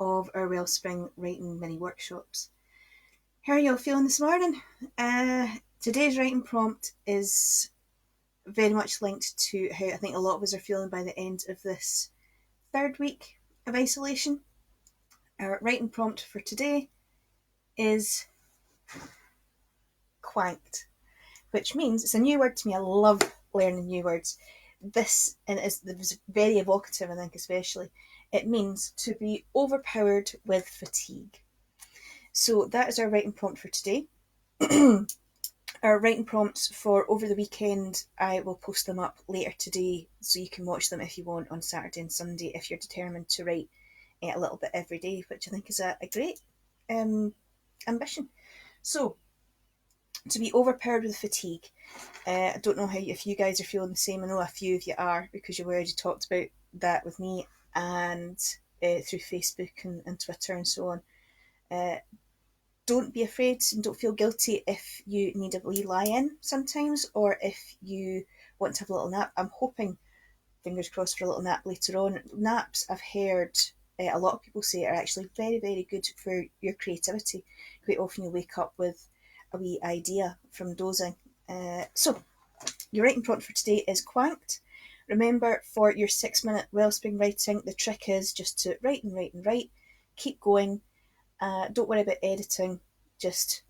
of our Wellspring writing mini workshops. How are you all feeling this morning? Today's writing prompt is very much linked to how I think a lot of us are feeling by the end of this third week of isolation. Our writing prompt for today is quanked, which means it's a new word to me. I love learning new words. This, and it was very evocative, I think, especially. It means to be overpowered with fatigue. So that is our writing prompt for today. Our writing prompts for over the weekend, I will post them up later today, so you can watch them if you want on Saturday and Sunday if you're determined to write a little bit every day, which I think is a great ambition. So, to be overpowered with fatigue. I don't know if you guys are feeling the same. I know a few of you are, because you've already talked about that with me and through Facebook and Twitter and so on. Don't be afraid and don't feel guilty if you need a wee lie-in sometimes, or if you want to have a little nap. I'm hoping, fingers crossed, for a little nap later on. Naps, I've heard a lot of people say, are actually very, very good for your creativity. Quite often you wake up with a wee idea from dozing. So, your writing prompt for today is quanked. Remember, for your 6-minute Wellspring writing, the trick is just to write and write and write. Keep going. Don't worry about editing. Just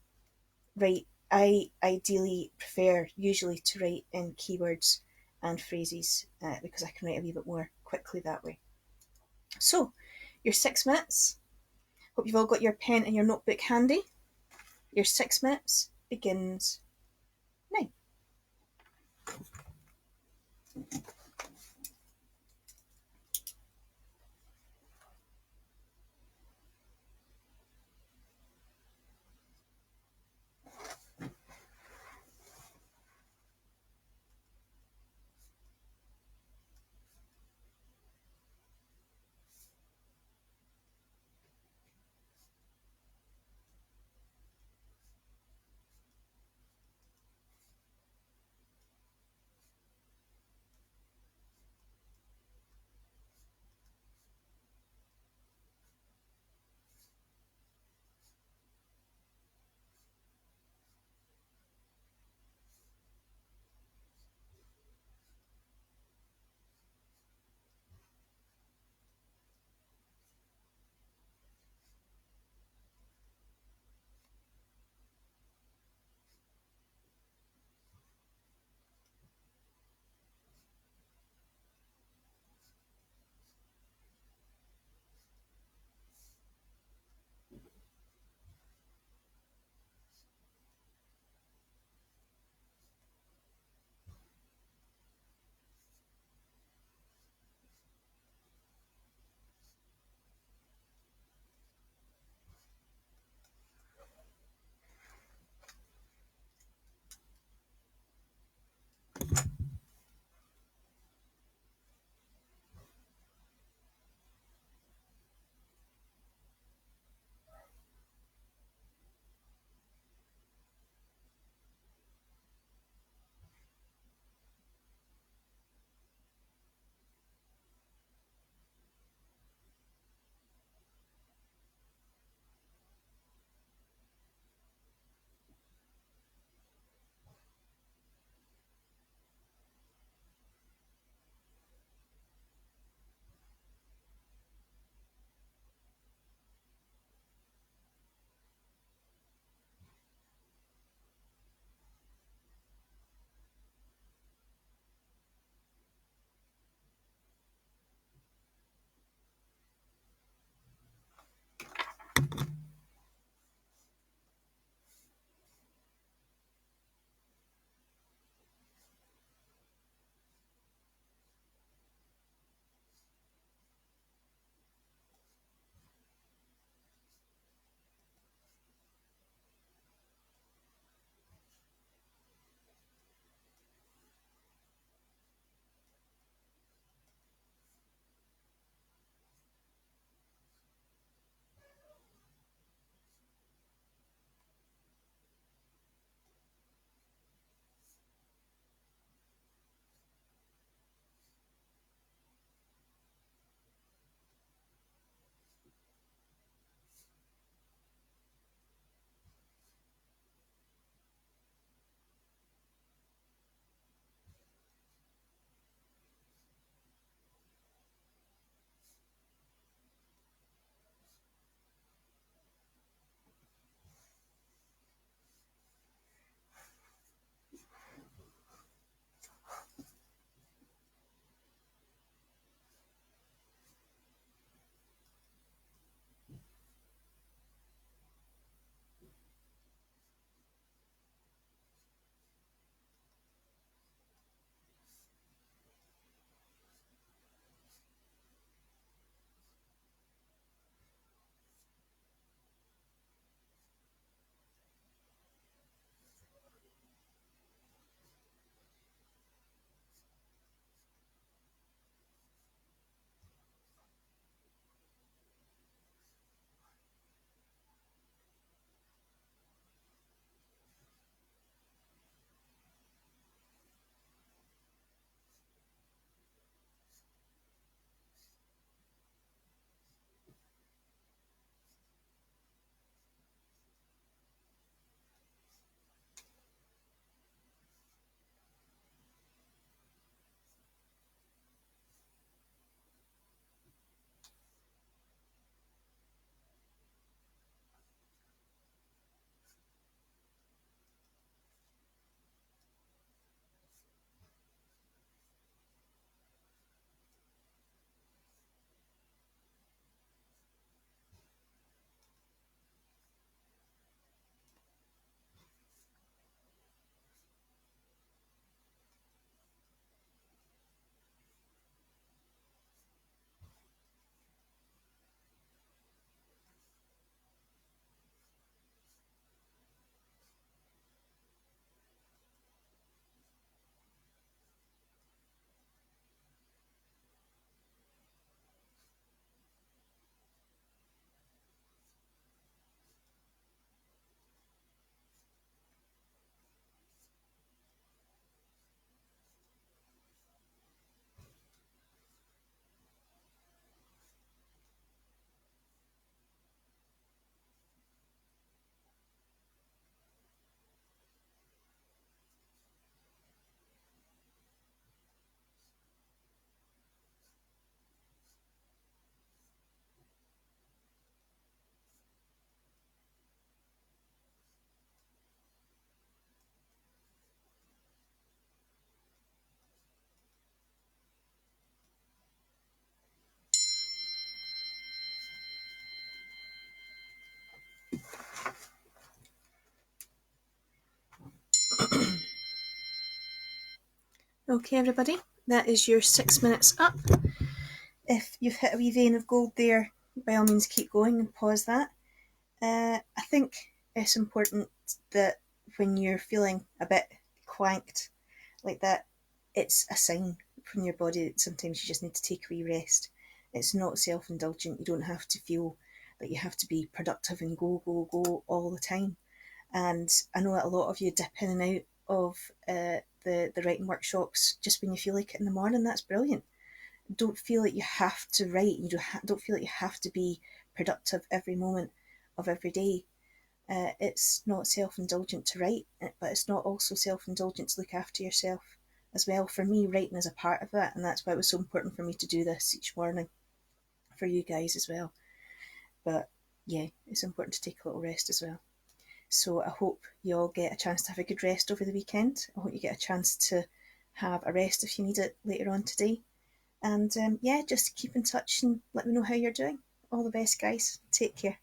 write. I ideally prefer usually to write in keywords and phrases because I can write a wee bit more quickly that way. So, your 6 minutes. Hope you've all got your pen and your notebook handy. Your 6 minutes begins now. Okay, everybody, that is your 6 minutes up. If you've hit a wee vein of gold there, by all means keep going and pause that. I think it's important that when you're feeling a bit quanked like that, it's a sign from your body that sometimes you just need to take a wee rest. It's not self-indulgent. You don't have to feel that you have to be productive and go, go, go all the time. And I know that a lot of you dip in and out of the writing workshops just when you feel like it in the morning. That's brilliant. Don't feel like you have to write. You don't feel like you have to be productive every moment of every day. It's not self-indulgent to write, but it's not also self-indulgent to look after yourself as well. For me, writing is a part of that, and that's why it was so important for me to do this each morning for you guys as well. But yeah, it's important to take a little rest as well. So I hope you all get a chance to have a good rest over the weekend. I hope you get a chance to have a rest if you need it later on today. And yeah, just keep in touch and let me know how you're doing. All the best, guys. Take care.